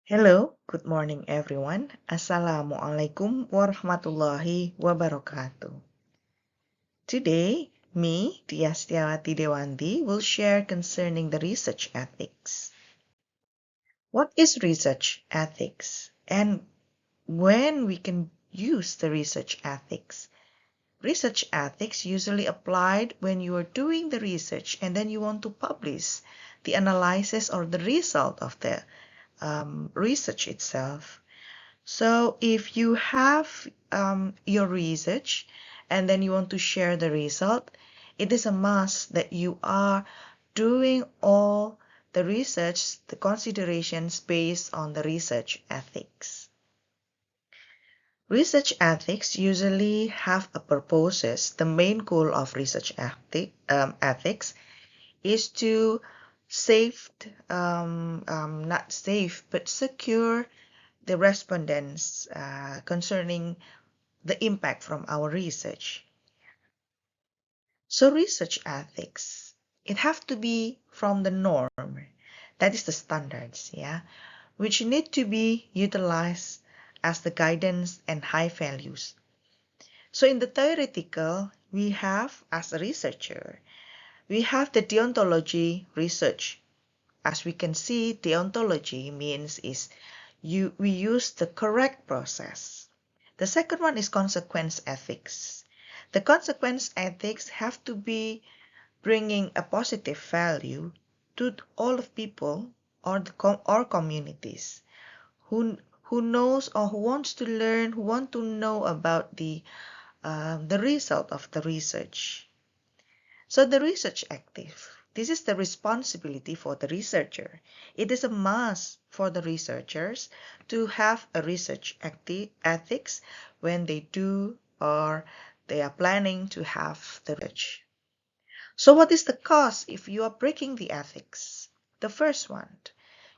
Hello, good morning everyone. Assalamualaikum warahmatullahi wabarakatuh. Today, me, Tiastiawati Dewanti, will share concerning the research ethics. What is research ethics and when we can use the research ethics? Research ethics usually applied when you are doing the research and then you want to publish the analysis or the result of the research itself. So if you have your research and then you want to share the result, it is a must that you are doing all the research, the considerations based on the research ethics. Research ethics usually have a purposes. The main goal of research ethics is to not save, but secure the respondents concerning the impact from our research. So research ethics, it have to be from the norm, that is the standards, which need to be utilized as the guidance and high values. So in the theoretical, we have, as a researcher, we have the deontology research. As we can see, deontology means we use the correct process. The second one is consequence ethics. The consequence ethics have to be bringing a positive value to all of people or communities who knows or who wants to learn, who want to know about the result of the research. So the research ethics. This is the responsibility for the researcher. It is a must for the researchers to have a research ethics when they do or they are planning to have the research. So what is the cost if you are breaking the ethics? The first one,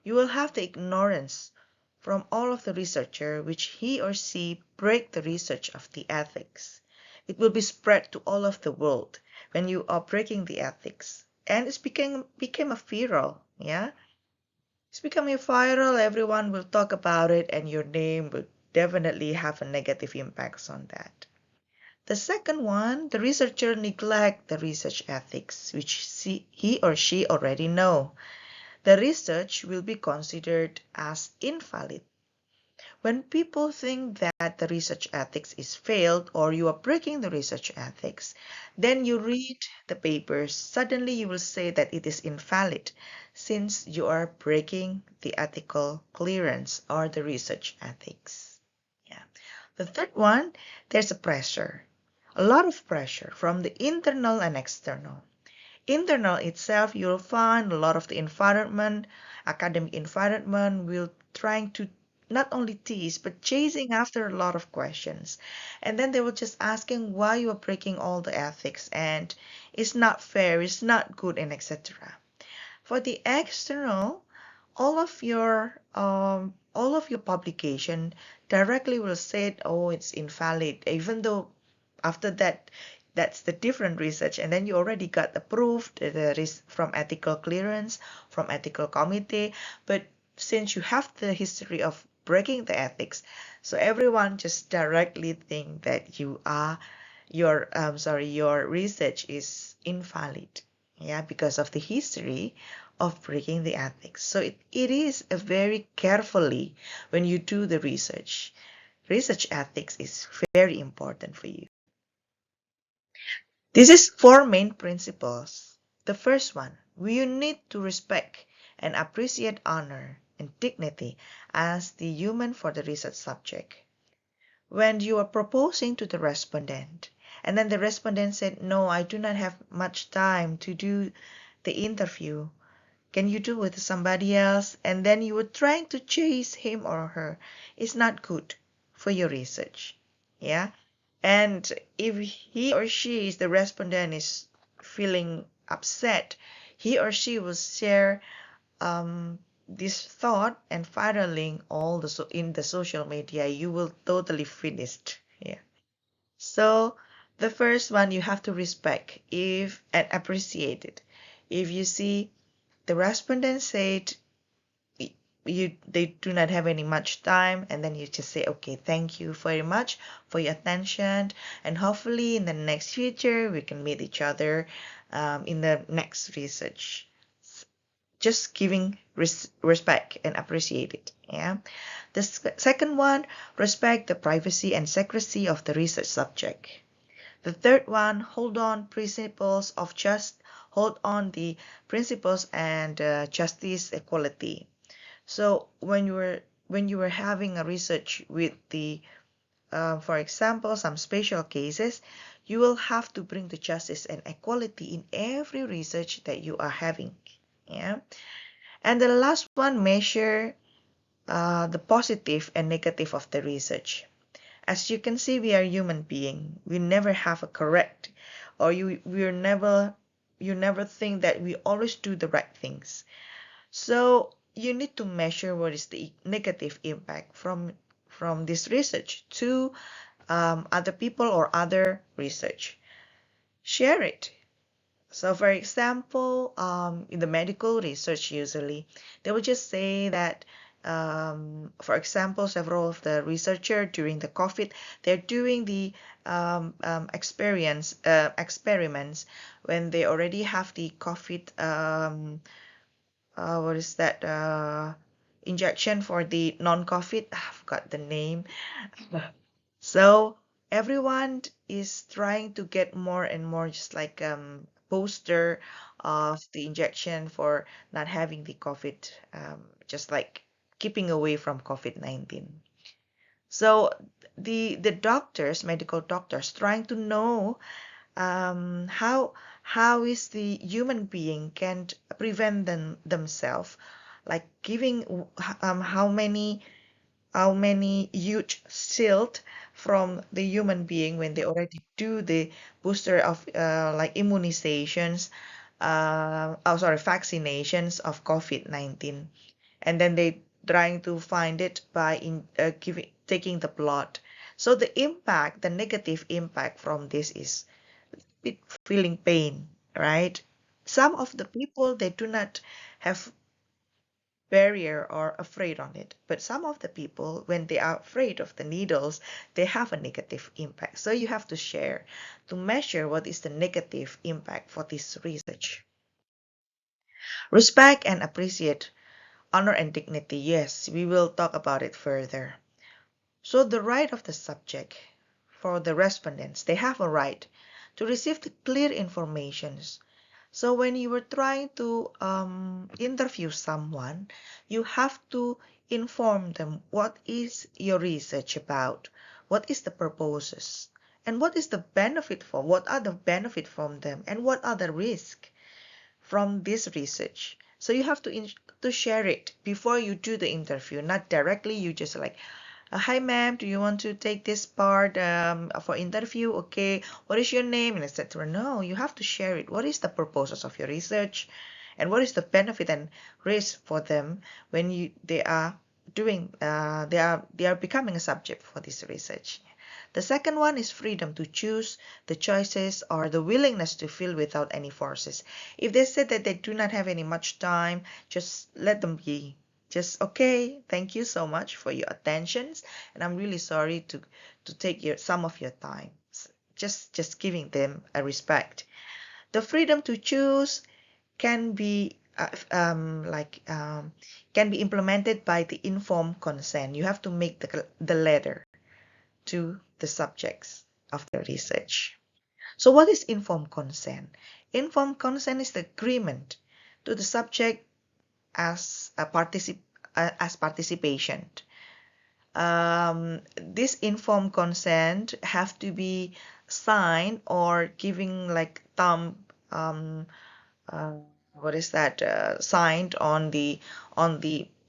you will have the ignorance from all of the researcher which he or she break the research of the ethics. It will be spread to all of the world when you are breaking the ethics. And it's became a viral, It's becoming viral, everyone will talk about it and your name will definitely have a negative impacts on that. The second one, the researcher neglect the research ethics, which he or she already know. The research will be considered as invalid. When people think that the research ethics is failed or you are breaking the research ethics, then you read the papers, suddenly you will say that it is invalid since you are breaking the ethical clearance or the research ethics. The third one, there's a pressure. A lot of pressure from the internal and external. Internal itself, you'll find a lot of the environment, academic environment will trying to not only tease, but chasing after a lot of questions. And then they will just asking why you are breaking all the ethics and it's not fair, it's not good, and etc. For the external, all of your publication directly will say, oh, it's invalid, even though after that that's the different research and then you already got approved from ethical clearance from ethical committee, but since you have the history of breaking the ethics, so everyone just directly think that your research is invalid, because of the history of breaking the ethics. So it is a very carefully when you do the research. Research ethics is very important for you. This is four main principles. The first one, we need to respect and appreciate honor and dignity as the human for the research subject. When you are proposing to the respondent, and then the respondent said, no, I do not have much time to do the interview. Can you do with somebody else? And then you were trying to chase him or her. It's not good for your research. And if he or she is the respondent is feeling upset, he or she will share this thought and viraling all in the social media. You will totally finished. So the first one, you have to respect and appreciate it. If you see the respondent said they do not have any much time, and then you just say, okay, thank you very much for your attention, and hopefully in the next future we can meet each other in the next research. Just giving respect and appreciate it. Yeah. The second one, respect the privacy and secrecy of the research subject. The third one, hold on the principles and justice equality. So when you were having a research with the for example, some special cases, you will have to bring the justice and equality in every research that you are having. Yeah. And the last one, measure the positive and negative of the research. As you can see, we are human being. We never have a correct, or you never think that we always do the right things. So you need to measure what is the negative impact from this research to other people or other research. Share it. So for example, in the medical research, usually they will just say that, for example, several of the researchers during the COVID, they're doing the experiments when they already have the COVID, what is that, injection for the non-COVID. I forgot the name. So everyone is trying to get more and more, just like poster of the injection for not having the COVID, just like keeping away from COVID-19. So the doctors, medical doctors, trying to know how is the human being can prevent themselves, like giving how many huge shield from the human being when they already do the booster of like immunizations, vaccinations of COVID-19, and then they trying to find it by taking the blood. So the negative impact from this is feeling pain, right? Some of the people, they do not have barrier or afraid on it, but some of the people, when they are afraid of the needles, they have a negative impact. So you have to share to measure what is the negative impact for this research. Respect and appreciate honor and dignity. Yes, we will talk about it further. So the right of the subject, for the respondents, they have a right to receive the clear informations. So when you were trying to interview someone, you have to inform them what is your research about, what is the purposes, and what is the benefit for, what are the benefit from them, and what are the risk from this research. So you have to share it before you do the interview, not directly. You just like, hi ma'am, do you want to take this part for interview? Okay, what is your name, and etc. No, you have to share it. What is the purposes of your research, and what is the benefit and risk for them when they are doing they are becoming a subject for this research. The second one is freedom to choose the choices or the willingness to feel without any forces. If they said that they do not have any much time, just let them be. Just okay, thank you so much for your attentions, and I'm really sorry to take some of your time. Just giving them a respect. The freedom to choose can be can be implemented by the informed consent. You have to make the letter to the subjects of the research. So what is informed consent? Informed consent is the agreement to the subject as participation. This informed consent have to be signed or giving like thumb, signed on the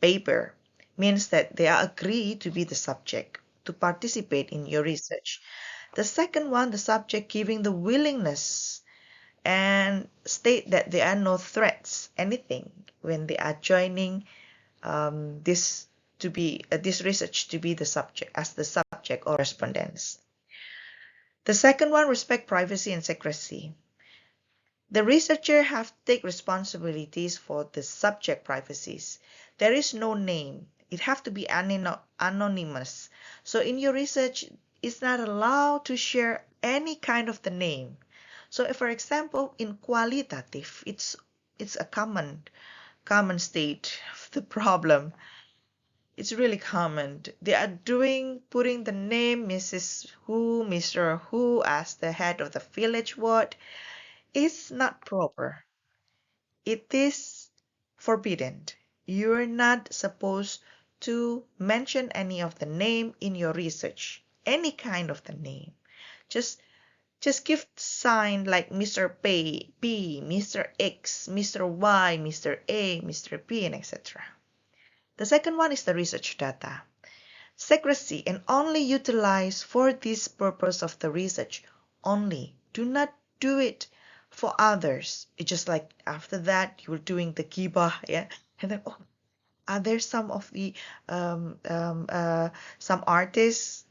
paper, means that they are agreed to be the subject to participate in your research. The second one, the subject giving the willingness and state that there are no threats, anything, when they are joining this research to be the subject as the subject or respondents. The second one, respect privacy and secrecy. The researcher have to take responsibilities for the subject privacies. There is no name. It have to be anonymous. So in your research, it's not allowed to share any kind of the name. So if, for example, in qualitative, it's a common state of the problem. It's really common. They are putting the name Mrs. Who, Mr. Who as the head of the village ward. It's not proper. It is forbidden. You're not supposed to mention any of the name in your research, any kind of the name. Just give sign like Mr. P, Mr. X, Mr. Y, Mr. A, Mr. P, and etc. The second one is the research data. Secrecy and only utilize for this purpose of the research only. Do not do it for others. It's just like after that you're doing the gibah, yeah, and then are there some of the some artists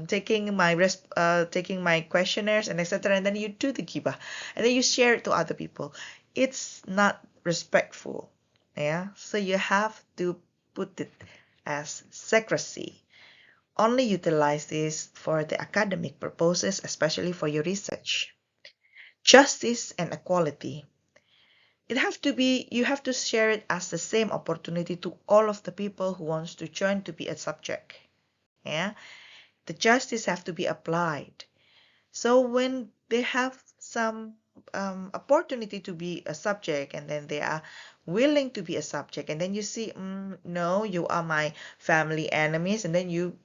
taking my questionnaires and etc. And then you do the gibah, and then you share it to other people. It's not respectful, yeah. So you have to put it as secrecy. Only utilize this for the academic purposes, especially for your research. Justice and equality. You have to share it as the same opportunity to all of the people who wants to join to be a subject. Yeah, the justice have to be applied. So when they have some opportunity to be a subject, and then they are willing to be a subject, and then you see, no, you are my family enemies, and then you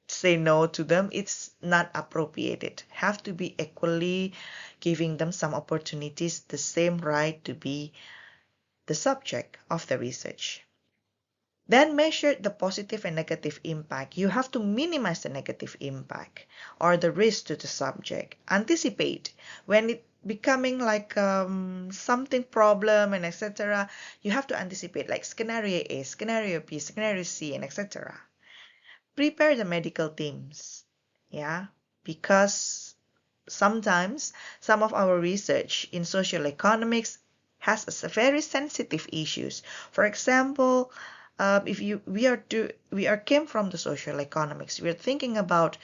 say no to them, it's not appropriated. Have to be equally giving them some opportunities, the same right to be the subject of the research. Then measure the positive and negative impact. You have to minimize the negative impact or the risk to the subject. Anticipate when it becoming like something problem and etc. You have to anticipate like scenario A, scenario B, scenario C, and etc. Prepare the medical teams, yeah, because sometimes some of our research in social economics has a very sensitive issues. For example, if we are came from the social economics, we are thinking about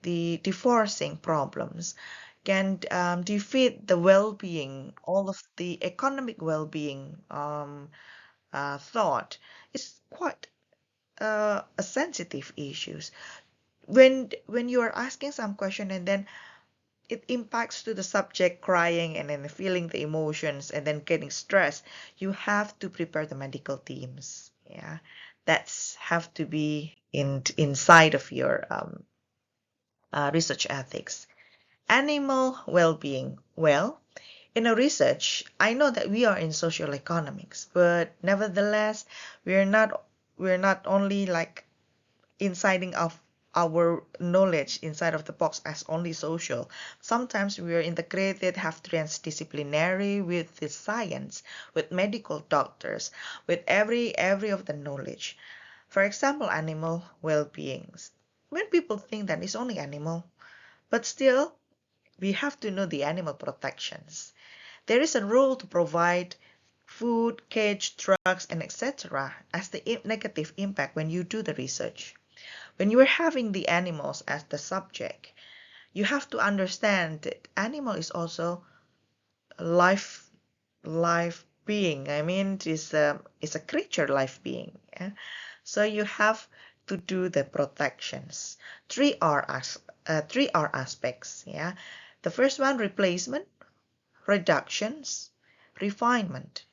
the divorcing problems can defeat the well-being, all of the economic well-being thought. It's quite a sensitive issues. When you are asking some question and then it impacts to the subject crying and then feeling the emotions and then getting stressed, you have to prepare the medical teams. Yeah, that's have to be inside of your research ethics. Animal well-being. Well, in a research, I know that we are in social economics, but nevertheless, we're not only like insiding of our knowledge inside of the box as only social. Sometimes we are integrated, have transdisciplinary with the science, with medical doctors, with every of the knowledge. For example, animal well-beings. When people think that it's only animal, but still we have to know the animal protections. There is a rule to provide food, cage, drugs, and etc. as the negative impact when you do the research. When you are having the animals as the subject, you have to understand that animal is also a life being. I mean, it's a creature life being. Yeah? So you have to do the protections. Three R aspects. Yeah, the first one replacement, reductions, refinement.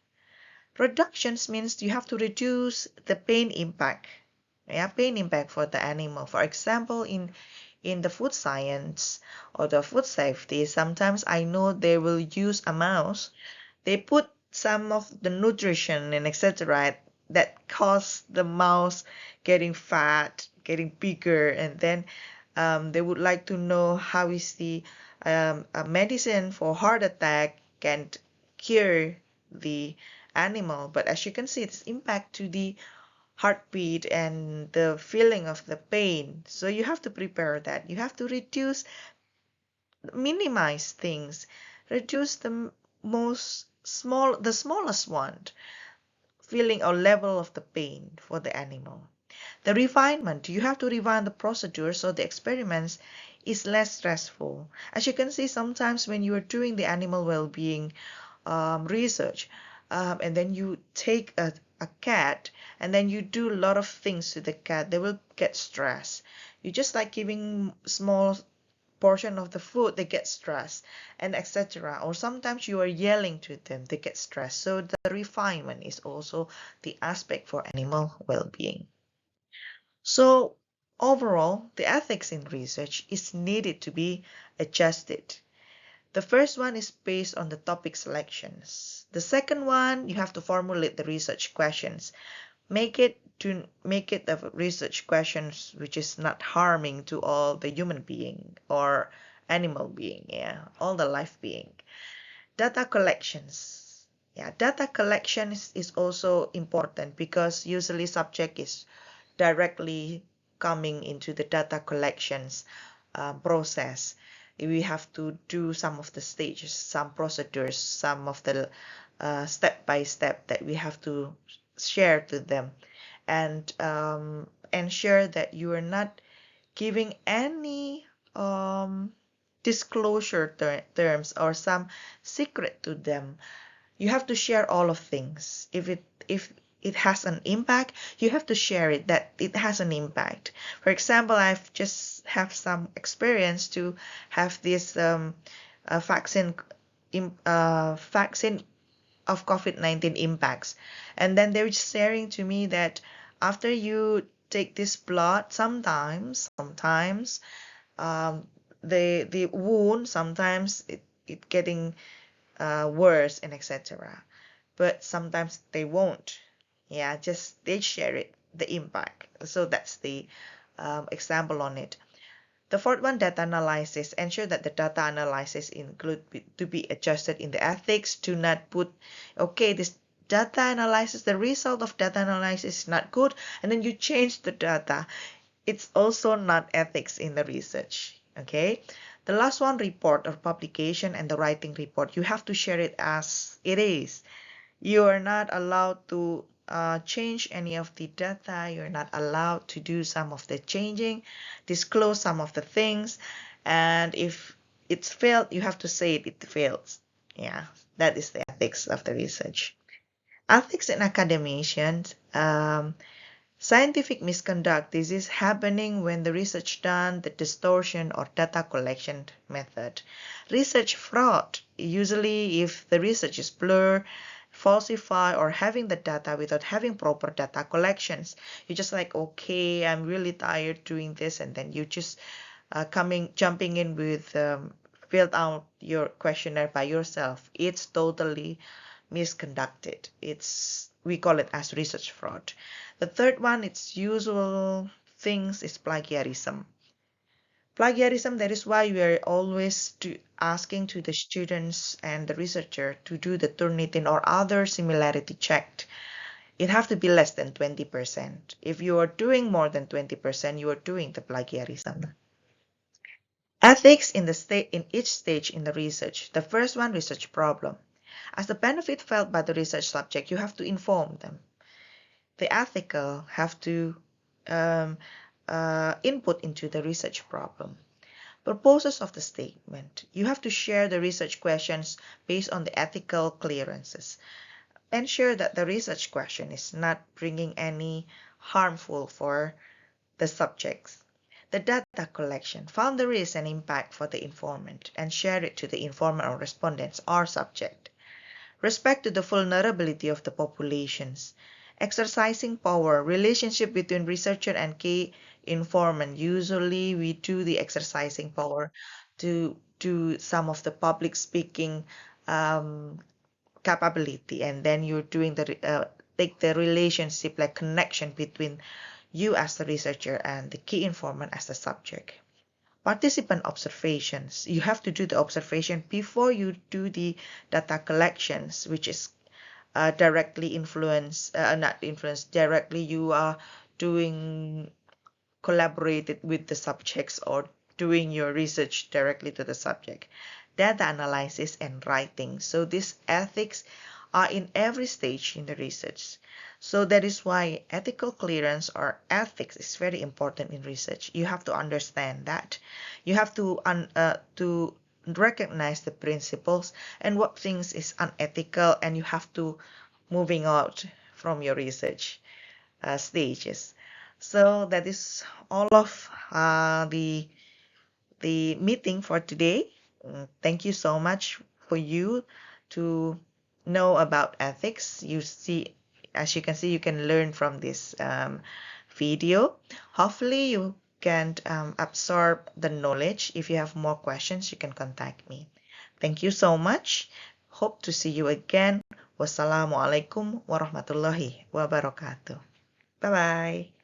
Reductions means you have to reduce the pain impact. Yeah, pain impact for the animal. For example, in the food science or the food safety, sometimes I know they will use a mouse. They put some of the nutrition and etc. that cause the mouse getting fat, getting bigger, and then they would like to know how is the a medicine for heart attack can cure the animal. But as you can see, it's impact to the heartbeat and the feeling of the pain. So you have to prepare that. You have to minimize things, reduce the smallest one. feeling or level of the pain for the animal. The refinement, you have to refine the procedure so the experiments is less stressful. As you can see, sometimes when you are doing the animal well-being research, and then you take a cat and then you do a lot of things to the cat, they will get stressed. You just like giving small portion of the food, they get stressed, and etc. Or sometimes you are yelling to them, they get stressed. So the refinement is also the aspect for animal well-being. So overall, the ethics in research is needed to be adjusted. The first one is based on the topic selections. The second one, you have to formulate the research questions. Make it the research questions which is not harming to all the human being or animal being, yeah, all the life being. Data collections. Yeah, data collections is also important because usually subject is directly coming into the data collections process. We have to do some of the stages, some procedures, some of the step by step that we have to share to them, and ensure that you are not giving any disclosure terms or some secret to them. You have to share all of things. If it has an impact, you have to share it that it has an impact. For example, I've just have some experience to have this vaccine vaccine of COVID-19 impacts, and then they're sharing to me that after you take this blood, sometimes the wound, sometimes it getting worse and etc. But sometimes they won't. Yeah, just they share it, the impact. So that's the example on it. The fourth one, data analysis. Ensure that the data analysis include to be adjusted in the ethics. Do not put, okay, this data analysis, the result of data analysis is not good, and then you change the data. It's also not ethics in the research. Okay. The last one, report or publication and the writing report. You have to share it as it is. You are not allowed to change any of the data. You're not allowed to do some of the changing, disclose some of the things. And if it's failed, you have to say it fails. Yeah, that is the ethics of the research. Ethics in academicians. Scientific misconduct. This is happening when the research done, the distortion or data collection method. Research fraud. Usually if the research is blur, falsify, or having the data without having proper data collections. You're just like, okay, I'm really tired doing this, and then you just jumping in with filled out your questionnaire by yourself. It's totally misconducted. We call it as research fraud. The third one, its usual things is plagiarism. Plagiarism, that is why we are always asking to the students and the researcher to do the Turnitin or other similarity checked. It have to be less than 20%. If you are doing more than 20%, you are doing the plagiarism. Ethics in each stage in the research. The first one, research problem. As the benefit felt by the research subject, you have to inform them. The ethical have to input into the research problem. Purposes of the statement. You have to share the research questions based on the ethical clearances. Ensure that the research question is not bringing any harmful for the subjects. The data collection. Found there is an impact for the informant and share it to the informant or respondents or subject. Respect to the vulnerability of the populations. Exercising power, relationship between researcher and key informant. Usually we do the exercising power to do some of the public speaking capability, and then you're doing the take the relationship like connection between you as the researcher and the key informant as the subject. Participant observations. You have to do the observation before you do the data collections, which is directly not influenced, directly you are doing collaborated with the subjects or doing your research directly to the subject. Data analysis and writing. So these ethics are in every stage in the research. So that is why ethical clearance or ethics is very important in research. You have to understand that. You have to recognize the principles and what things is unethical, and you have to moving out from your research stages. So that is all of the meeting for today. Thank you so much for you to know about ethics. You see, as you can see, you can learn from this video. Hopefully you can absorb the knowledge. If you have more questions, you can contact me. Thank you so much. Hope to see you again. Wassalamualaikum warahmatullahi wabarakatuh. Bye-bye.